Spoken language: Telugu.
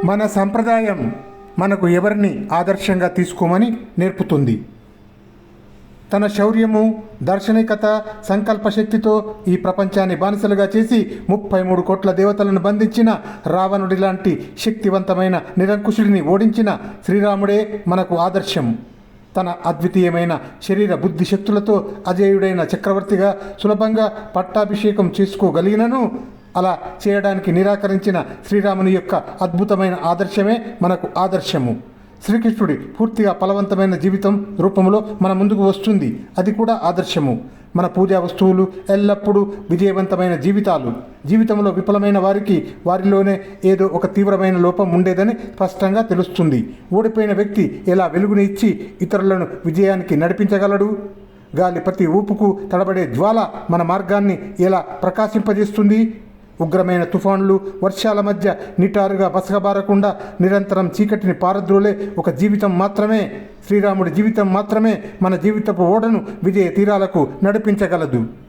మన సంప్రదాయం మనకు ఎవరిని ఆదర్శంగా తీసుకోమని నేర్పుతుంది. తన శౌర్యము, దార్శనికత, సంకల్ప శక్తితో ఈ ప్రపంచాన్ని బానిసలుగా చేసి 33 కోట్ల దేవతలను బంధించిన రావణుడి లాంటి శక్తివంతమైన నిరంకుశుడిని ఓడించిన శ్రీరాముడే మనకు ఆదర్శం. తన అద్వితీయమైన శరీర బుద్ధి శక్తులతో అజేయుడైన చక్రవర్తిగా సులభంగా పట్టాభిషేకం చేసుకోగలిగినను అలా చేయడానికి నిరాకరించిన శ్రీరాముని యొక్క అద్భుతమైన ఆదర్శమే మనకు ఆదర్శము. శ్రీకృష్ణుడి పూర్తిగా ఫలవంతమైన జీవితం రూపంలో మన ముందుకు వస్తుంది. అది కూడా ఆదర్శము. మన పూజా వస్తువులు ఎల్లప్పుడూ విజయవంతమైన జీవితాలు. జీవితంలో విఫలమైన వారికి వారిలోనే ఏదో ఒక తీవ్రమైన లోపం ఉండేదని స్పష్టంగా తెలుస్తుంది. ఓడిపోయిన వ్యక్తి ఎలా వెలుగుని ఇచ్చి ఇతరులను విజయానికి నడిపించగలడు? గాలి ప్రతి ఊపుకు తడబడే జ్వాల మన మార్గాన్ని ఎలా ప్రకాశింపజేస్తుంది? ఉగ్రమైన తుఫాన్లు, వర్షాల మధ్య నిటారుగా బసకబారకుండా నిరంతరం చీకటిని పారద్రోలే ఒక జీవితం మాత్రమే, శ్రీరాముడి జీవితం మాత్రమే మన జీవితపు ఓడను విజయ తీరాలకు నడిపించగలదు.